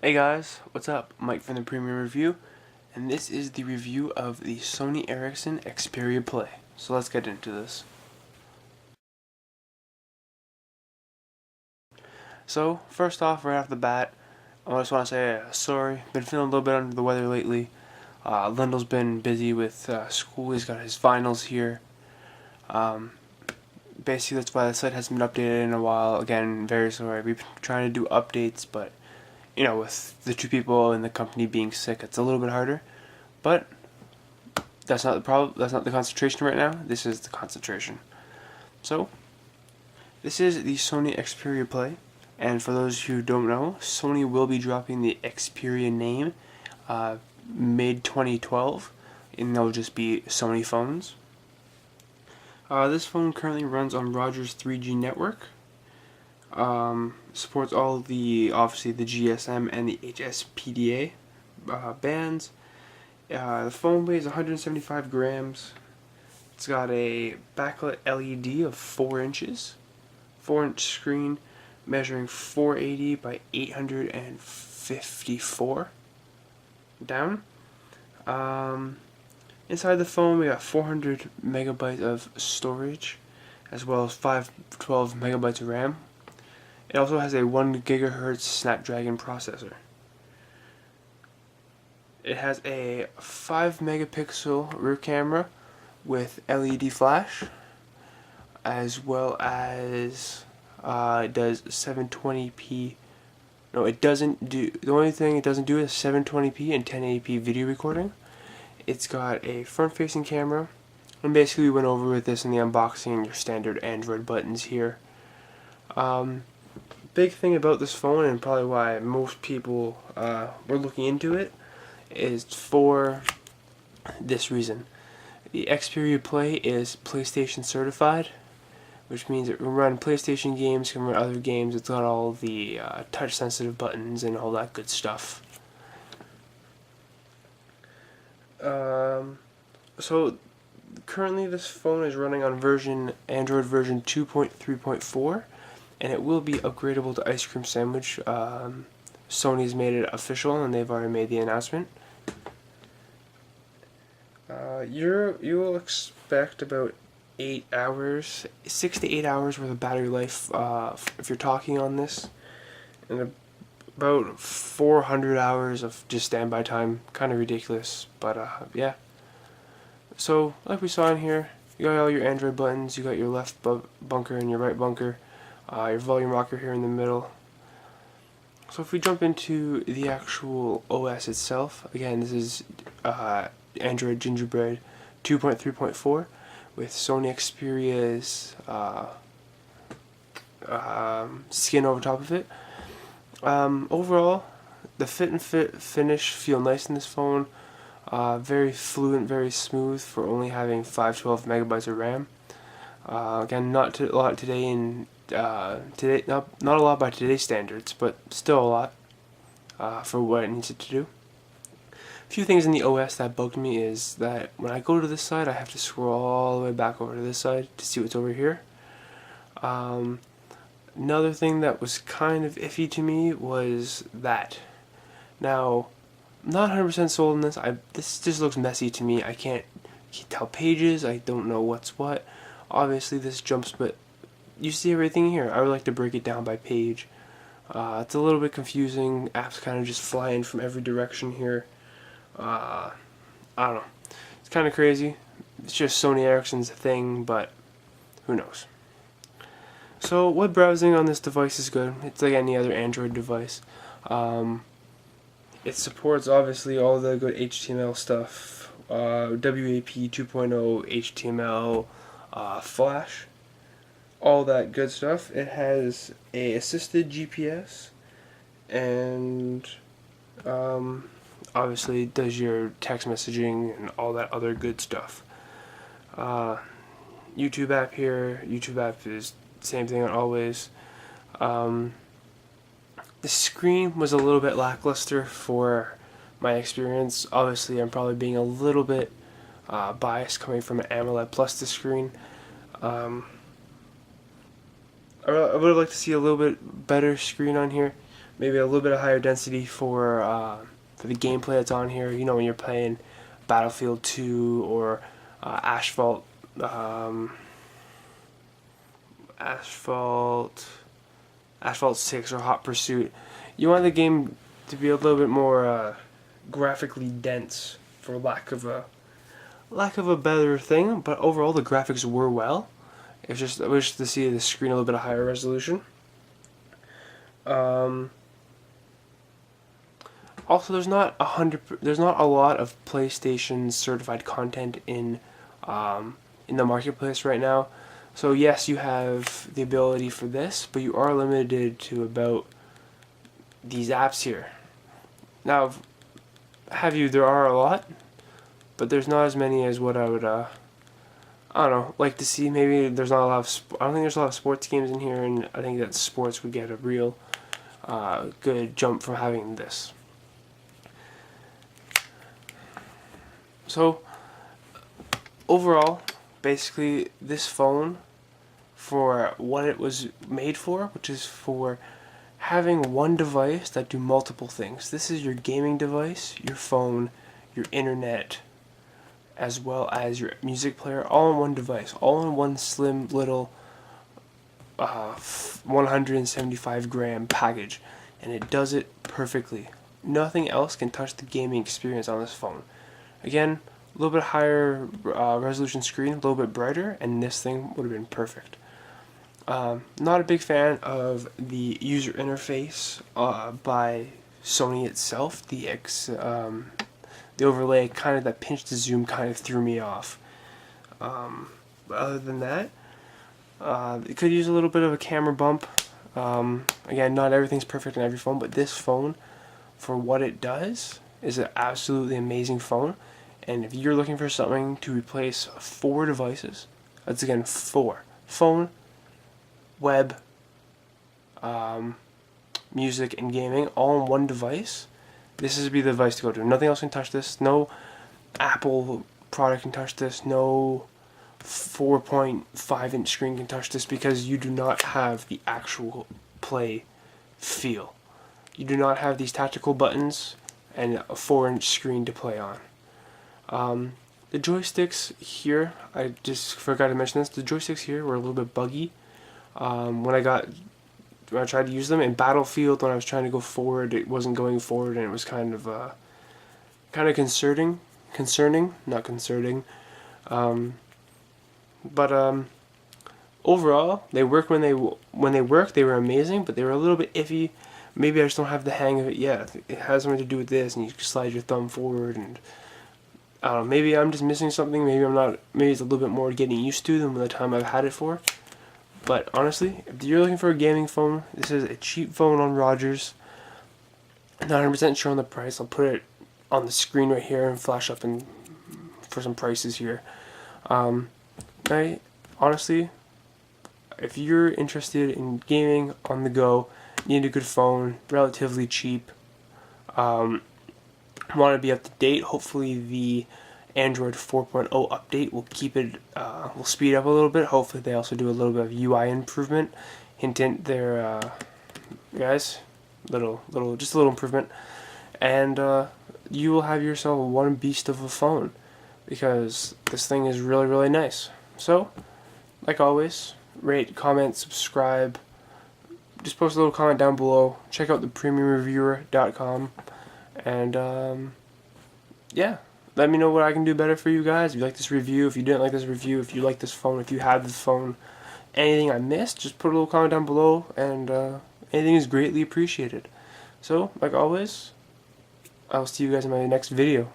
Hey guys, what's up? Mike from the Premium Review, and this is the review of the Sony Ericsson Xperia Play. So let's get into this. So, first off, right off the bat, I just want to say sorry. Been feeling a little bit under the weather lately. Lindell's been busy with school. He's got his finals here. Basically, that's why the site hasn't been updated in a while. Again, very sorry. We've been trying to do updates, but with the two people in the company being sick, it's a little bit harder. But that's not the problem. That's not the concentration right now. This is the concentration. So, this is the Sony Xperia Play. And for those who don't know, Sony will be dropping the Xperia name mid-2012, and they'll just be Sony phones. This phone currently runs on Rogers 3G network. Supports all the, obviously, the GSM and the HSPDA bands. The phone weighs 175 grams. It's got a backlit LED of 4 inches, 4-inch screen measuring 480 by 854 down. Inside the phone we got 400 megabytes of storage, as well as 512 megabytes of RAM. It also has a 1 gigahertz Snapdragon processor. It has a 5 megapixel rear camera with LED flash, as well as it does 720p. No, it doesn't do. The only thing it doesn't do is 720p and 1080p video recording. It's got a front-facing camera, and basically we went over with this in the unboxing. Your standard Android buttons here. Big thing about this phone, and probably why most people were looking into it, is for this reason. The Xperia Play is PlayStation certified, which means it can run PlayStation games, can run other games. It's got all the touch-sensitive buttons and all that good stuff. So currently this phone is running on Android version 2.3.4, and it will be upgradable to Ice Cream Sandwich. Sony's made it official, and they've already made the announcement. You will expect about 8 hours, 6 to 8 hours worth of battery life if you're talking on this, and about 400 hours of just standby time. Kind of ridiculous, but yeah. So like we saw in here, you got all your Android buttons. You got your left bunker and your right bunker. Your volume rocker here in the middle. So if we jump into the actual OS itself, again, this is Android Gingerbread 2.3.4 with Sony Xperia's skin over top of it. Overall, the fit and finish feel nice in this phone. Very fluent, very smooth for only having 512 megabytes of RAM. Again, not a lot today in not a lot by today's standards, but still a lot for what it needs it to do. A few things in the OS that bugged me is that when I go to this side, I have to scroll all the way back over to this side to see what's over here. Another thing that was kind of iffy to me was that. Now, I'm not 100% sold on this. This just looks messy to me. I can't tell pages. I don't know what's what. Obviously, this jumps, but you see everything here. I would like to break it down by page. It's a little bit confusing. Apps kind of just fly in from every direction here. I don't know. It's kind of crazy. It's just Sony Ericsson's thing, but who knows. So web browsing on this device is good. It's like any other Android device. It supports obviously all the good HTML stuff. WAP 2.0, HTML, Flash, all that good stuff. It has a assisted GPS, and obviously it does your text messaging and all that other good stuff. YouTube app here. YouTube app is same thing always. The screen was a little bit lackluster for my experience. Obviously, I'm probably being a little bit biased coming from an AMOLED Plus this screen. I would have liked to see a little bit better screen on here, maybe a little bit of higher density for the gameplay that's on here. You know, when you're playing Battlefield 2 or Asphalt, Asphalt 6 or Hot Pursuit. You want the game to be a little bit more graphically dense, for lack of a better thing. But overall, the graphics were well. It's just I wish to see the screen a little bit of higher resolution. Also, there's not a lot of PlayStation certified content in the marketplace right now. So yes, you have the ability for this, but you are limited to about these apps here. Now, there are a lot, but there's not as many as what I would I don't know, like to see. Maybe there's not a lot of I don't think there's a lot of sports games in here, and I think that sports would get a real good jump from having this. So overall, basically, this phone, for what it was made for, which is for having one device that do multiple things. This is your gaming device, your phone, your internet, as well as your music player, all in one device, all in one slim little 175 gram package, and it does it perfectly. Nothing else can touch the gaming experience on this phone. Again, a little bit higher resolution screen, a little bit brighter, and this thing would have been perfect. Not a big fan of the user interface by Sony itself. The overlay, kind of that pinch to zoom, kind of threw me off. But other than that, it could use a little bit of a camera bump. Again, not everything's perfect on every phone, but this phone, for what it does, is an absolutely amazing phone. And if you're looking for something to replace 4 devices, that's again 4: phone, web, music, and gaming, all in one device, this is be the device to go to. Nothing else can touch this. No Apple product can touch this. No 4.5 inch screen can touch this, because you do not have the actual play feel. You do not have these tactical buttons and a 4-inch screen to play on. The joysticks here, I just forgot to mention this, the joysticks here were a little bit buggy. When I tried to use them in Battlefield, when I was trying to go forward, it wasn't going forward, and it was kind of concerning, not concerning. But overall, they work when they work. They were amazing, but they were a little bit iffy. Maybe I just don't have the hang of it yet. It has something to do with this, and you slide your thumb forward, and I don't know. Maybe I'm just missing something. Maybe I'm not. Maybe it's a little bit more getting used to than the time I've had it for. But honestly, if you're looking for a gaming phone, this is a cheap phone on Rogers. Not 100% sure on the price. I'll put it on the screen right here and flash up for some prices here. Honestly, if you're interested in gaming on the go, need a good phone, relatively cheap, want to be up to date, hopefully the Android 4.0 update will keep it, will speed up a little bit. Hopefully they also do a little bit of UI improvement. Hint, hint there, guys, just a little improvement, and you will have yourself one beast of a phone, because this thing is really, really nice. So, like always, rate, comment, subscribe. Just post a little comment down below. Check out the premiumreviewer.com, and yeah. Let me know what I can do better for you guys. If you like this review, if you didn't like this review, if you like this phone, if you have this phone, anything I missed, just put a little comment down below, and anything is greatly appreciated. So, like always, I'll see you guys in my next video.